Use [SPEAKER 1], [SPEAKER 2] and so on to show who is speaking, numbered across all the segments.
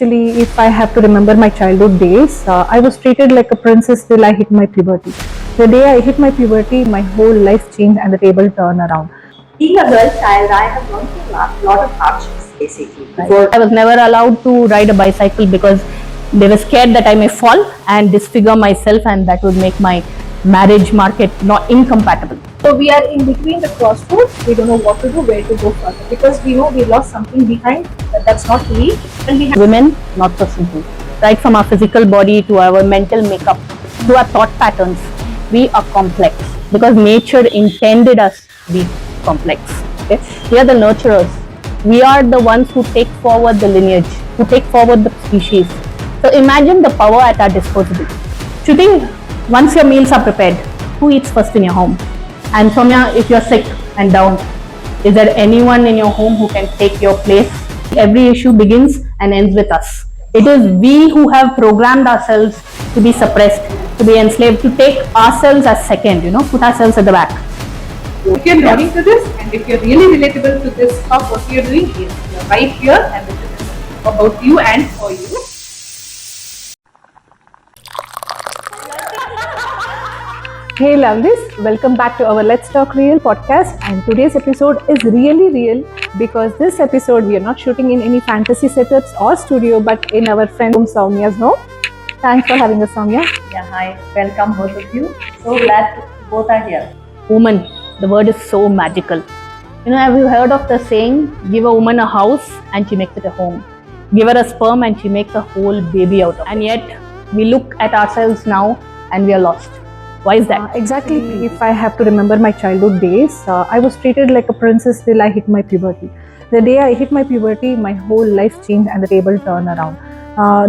[SPEAKER 1] Actually, if I have to remember my childhood days, I was treated like a princess till I hit my puberty. The day I hit my puberty, my whole life changed and the table turned around.
[SPEAKER 2] Being a girl child, I have gone through a lot of hardships basically.
[SPEAKER 3] I was never allowed to ride a bicycle because they were scared that I may fall and disfigure myself, and that would make my marriage market not incompatible.
[SPEAKER 1] So we are in between the crossroads. We don't know what to do, where to go further, because we know we lost something behind that's not we, and we have
[SPEAKER 3] Women, not so simple. Right from our physical body to our mental makeup to our thought patterns, we are complex because nature intended us to be complex. Okay? We are the nurturers. We are the ones who take forward the lineage, who take forward the species. So imagine the power at our disposal. Shooting, once your meals are prepared, who eats first in your home? And Soumya, if you're sick and down, is there anyone in your home who can take your place? Every issue begins and ends with us. It is we who have programmed ourselves to be suppressed, to be enslaved, to take ourselves as second, put ourselves at the back.
[SPEAKER 1] If you're nodding to this and if you're really relatable to this talk, what you're doing is you're right here and this is about you and for you. Hey lovelies, welcome back to our Let's Talk Real podcast, and today's episode is really real because this episode we are not shooting in any fantasy setups or studio but in our friend Soumya's home. Thanks for having us, Soumya.
[SPEAKER 2] Yeah, hi, welcome both of you. So glad both are here.
[SPEAKER 3] Woman, the word is so magical. Have you heard of the saying, give a woman a house and she makes it a home. Give her a sperm and she makes a whole baby out of it. And yet, we look at ourselves now and we are lost. Why is that?
[SPEAKER 1] Exactly. If I have to remember my childhood days, I was treated like a princess till I hit my puberty. The day I hit my puberty, my whole life changed and the table turned around.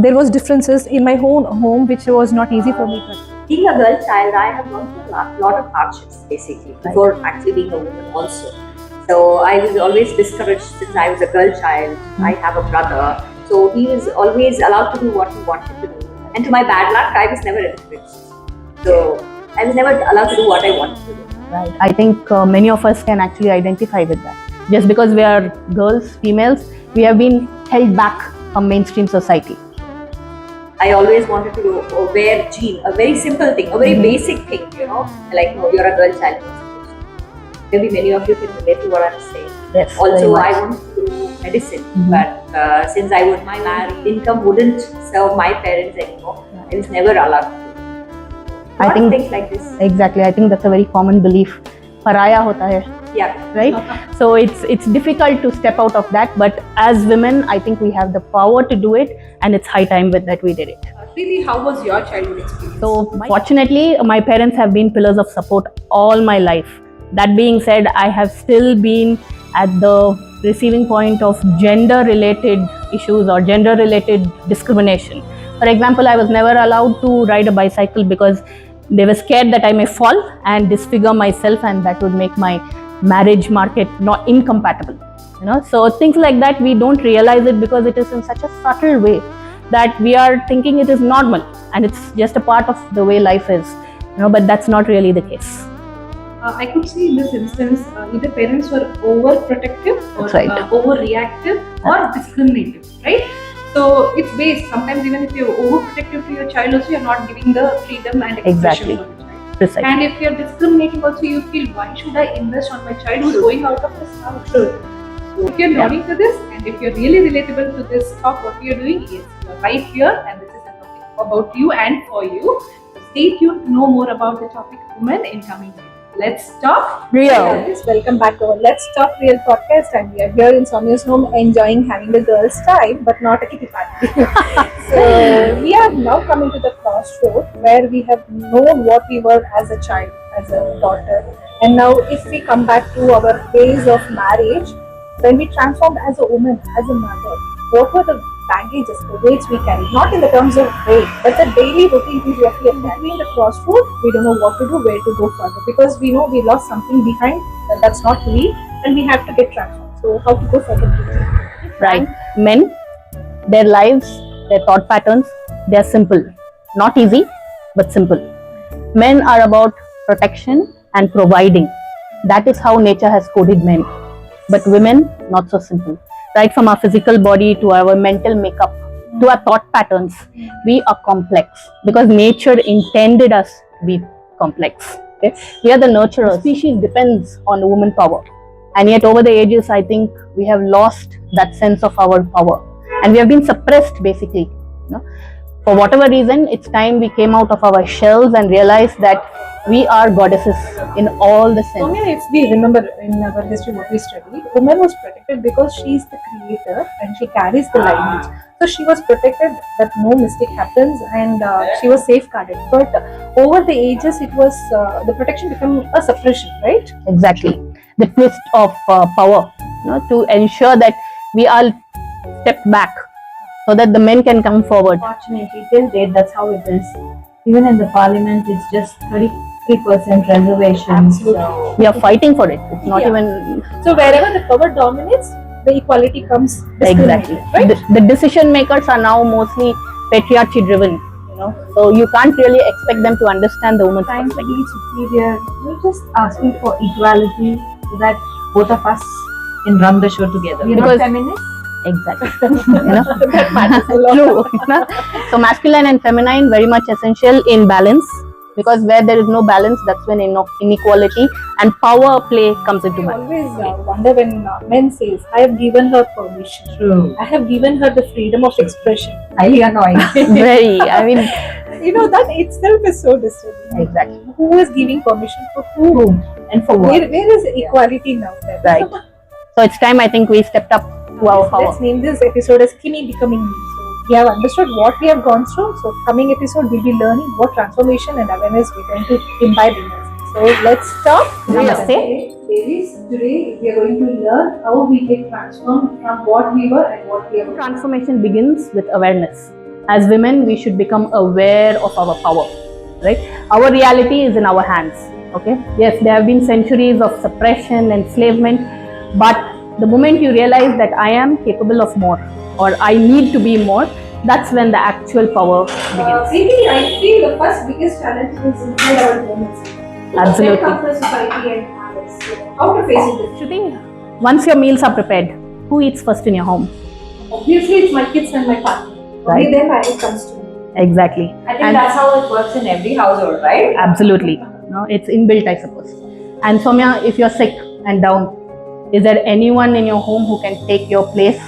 [SPEAKER 1] There was differences in my own home which was not easy for me.
[SPEAKER 2] Being a girl child, I have gone through a lot of hardships basically before actually being a woman also. So I was always discouraged since I was a girl child. I have a brother, so he was always allowed to do what he wanted to do. And to my bad luck, I was never encouraged. So I was never allowed to do what I wanted to do.
[SPEAKER 3] Right. I think many of us can actually identify with that. Just because we are girls, females, we have been held back from mainstream society.
[SPEAKER 2] I always wanted to wear jeans, a very simple thing, a very basic thing, like you're a girl child. Maybe many of you can relate to what I'm saying.
[SPEAKER 3] Yes,
[SPEAKER 2] also, I wanted to do medicine, but since my income wouldn't serve my parents anymore, I was never allowed to.
[SPEAKER 3] I think
[SPEAKER 2] things like this.
[SPEAKER 3] Exactly. I think that's a very common belief. Paraya hota hai.
[SPEAKER 2] Yeah.
[SPEAKER 3] Right? So it's difficult to step out of that, but as women, I think we have the power to do it, and it's high time that we did it.
[SPEAKER 1] Really, how was your childhood experience?
[SPEAKER 3] So fortunately, my parents have been pillars of support all my life. That being said, I have still been at the receiving point of gender-related issues or gender-related discrimination. For example, I was never allowed to ride a bicycle because they were scared that I may fall and disfigure myself, and that would make my marriage market not incompatible. So things like that, we don't realize it because it is in such a subtle way that we are thinking it is normal and it's just a part of the way life is. But that's not really the case.
[SPEAKER 1] I could see in this instance either parents were overprotective or overreactive or discriminative, right? So it's based, sometimes even if you're overprotective to your child also, you're not giving the freedom and expression for the child.
[SPEAKER 3] Precisely.
[SPEAKER 1] And if you're discriminating also, you feel, why should I invest on my child who's going out of his house? So if you're nodding to this and if you're really relatable to this talk, what you're doing is you're right here and this is about you and for you. So stay tuned to know more about the topic women in coming days. Let's talk
[SPEAKER 3] real.
[SPEAKER 1] Welcome back to our Let's Talk Real podcast, and we are here in Soumya's home enjoying having a girls' time, but not a kitty party. So we are now coming to the crossroad where we have known what we were as a child, as a daughter, and now if we come back to our days of marriage, when we transformed as a woman, as a mother, what were the baggages, the weights we carry, not in the terms of weight, but the daily routine is what we are between the crossroad. We don't know what to do, where to go further, because we know we lost something behind that's not we, and we have to get transformed. So how to go further?
[SPEAKER 3] Right. Men, their lives, their thought patterns, they are simple. Not easy, but simple. Men are about protection and providing. That is how nature has coded men. But women, not so simple. Right from our physical body to our mental makeup to our thought patterns, we are complex because nature intended us to be complex. Okay? We are the nurturers. The species depends on woman power, and yet over the ages, I think we have lost that sense of our power, and we have been suppressed basically. You know? For whatever reason, it's time we came out of our shells and realized that we are goddesses in all the sense.
[SPEAKER 1] Soumya, if we remember in our history what we studied, woman was protected because she is the creator and she carries the lineage. So she was protected that no mistake happens, and she was safeguarded. But over the ages, it was the protection became a suppression, right?
[SPEAKER 3] Exactly. The twist of power, to ensure that we all step back so that the men can come forward.
[SPEAKER 4] Fortunately, till date, that's how it is. Even in the parliament, it's just 33% reservations. So
[SPEAKER 3] We are fighting for it. It's not even
[SPEAKER 1] So wherever the power dominates, the equality comes.
[SPEAKER 3] exactly.
[SPEAKER 1] Right?
[SPEAKER 3] The decision makers are now mostly patriarchy driven. So you can't really expect them to understand the woman's
[SPEAKER 4] trying to
[SPEAKER 3] perspective.
[SPEAKER 4] be superior, we're just asking for equality so that both of us can run the show together. We're
[SPEAKER 3] Because-
[SPEAKER 4] not feminists.
[SPEAKER 3] Exactly.
[SPEAKER 1] That matters a lot.
[SPEAKER 3] True. So masculine and feminine very much essential in balance, because where there is no balance, that's when inequality and power play comes into
[SPEAKER 1] I
[SPEAKER 3] play.
[SPEAKER 1] always wonder when men says, "I have given her permission.
[SPEAKER 4] True.
[SPEAKER 1] I have given her the freedom of expression."
[SPEAKER 4] Highly annoying.
[SPEAKER 3] Very, I mean,
[SPEAKER 1] That itself is so disturbing.
[SPEAKER 3] exactly.
[SPEAKER 1] Who is giving permission for whom?
[SPEAKER 4] And for what?
[SPEAKER 1] Where is equality now? Then?
[SPEAKER 3] Right. So it's time I think we stepped up to our power.
[SPEAKER 1] Let's name this episode as Kimi Becoming Me. So we have understood what we have gone through. So coming episode we'll be learning what transformation and awareness we're going to imbibe in us. So let's start.
[SPEAKER 3] Namaste.
[SPEAKER 1] Ladies, today we are going to learn how we get transformed from what we were and what we are.
[SPEAKER 3] Transformation begins with awareness. As women, we should become aware of our power, right? Our reality is in our hands, okay? Yes, there have been centuries of suppression, enslavement, but the moment you realize that I am capable of more or I need to be more, that's when the actual power begins.
[SPEAKER 1] Really, I feel the first biggest challenge is inside our moments.
[SPEAKER 3] Absolutely.
[SPEAKER 1] Then comes the society and habits. So how to face it?
[SPEAKER 3] Shruti, once your meals are prepared, who eats first in your home?
[SPEAKER 1] Obviously, it's my kids and my partner.
[SPEAKER 3] Right.
[SPEAKER 1] Only then it comes to me.
[SPEAKER 3] Exactly.
[SPEAKER 2] I think
[SPEAKER 3] And-
[SPEAKER 2] that's how it works in every household, right?
[SPEAKER 3] Absolutely. No, it's inbuilt, I suppose. And Soumya, if you're sick and down, is there anyone in your home who can take your place?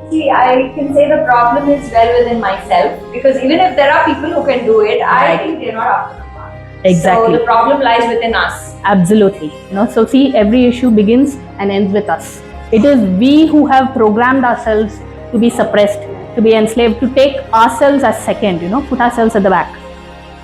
[SPEAKER 2] See, I can say the problem is well within myself, because even if there are people who can do it, I think they're not up to the mark.
[SPEAKER 3] Exactly.
[SPEAKER 2] So the problem lies within us.
[SPEAKER 3] Absolutely. So see, every issue begins and ends with us. It is we who have programmed ourselves to be suppressed, to be enslaved, to take ourselves as second, put ourselves at the back.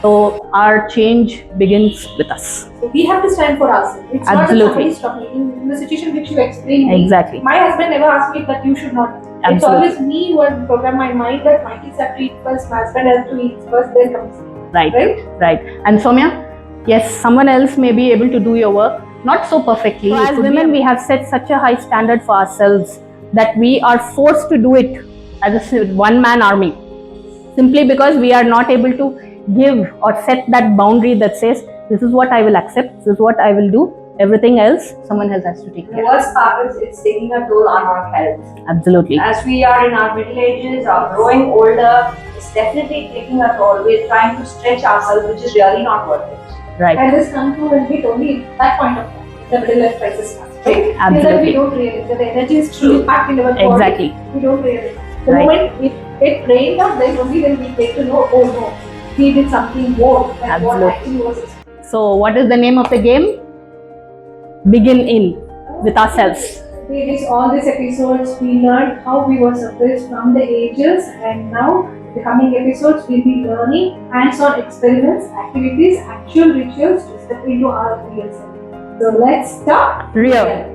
[SPEAKER 3] So our change begins with us.
[SPEAKER 1] So we have to stand for ourselves. It's
[SPEAKER 3] Absolutely.
[SPEAKER 1] not that somebody is talking. In the situation which you explained, me,
[SPEAKER 3] Exactly.
[SPEAKER 1] my husband never asked me that you should not. It's
[SPEAKER 3] Absolutely.
[SPEAKER 1] always me who has programmed my mind that my kids have to eat first, my husband has to eat first, then comes me.
[SPEAKER 3] Right.
[SPEAKER 1] Right?
[SPEAKER 3] And Soumya, yes, someone else may be able to do your work, not so perfectly. So as women, we have set such a high standard for ourselves that we are forced to do it as a one-man army, simply because we are not able to give or set that boundary that says, this is what I will accept, this is what I will do, everything else, someone else has to take
[SPEAKER 2] The
[SPEAKER 3] care.
[SPEAKER 2] worst part is it's taking a toll on our health.
[SPEAKER 3] Absolutely.
[SPEAKER 2] As we are in our middle ages or growing older, it's definitely taking a toll. We're trying to stretch ourselves, which is really not worth it.
[SPEAKER 3] Right.
[SPEAKER 1] And this comes to and hit only at that point of time. The middle life crisis starts. Right?
[SPEAKER 3] Absolutely.
[SPEAKER 1] Till then we don't realize that the energy is truly packed in our body.
[SPEAKER 3] Exactly.
[SPEAKER 1] We don't realize. The
[SPEAKER 3] Right.
[SPEAKER 1] moment we get drained out, then only then we get to know, oh no, we did something more than what
[SPEAKER 3] Absolutely.
[SPEAKER 1] actually was.
[SPEAKER 3] So what is the name of the game? Begin in with ourselves.
[SPEAKER 1] With all these episodes, we learned how we were suppressed from the ages, and now the coming episodes we'll be learning hands-on experiments, activities, actual rituals to step into our real self. So let's start
[SPEAKER 3] Real.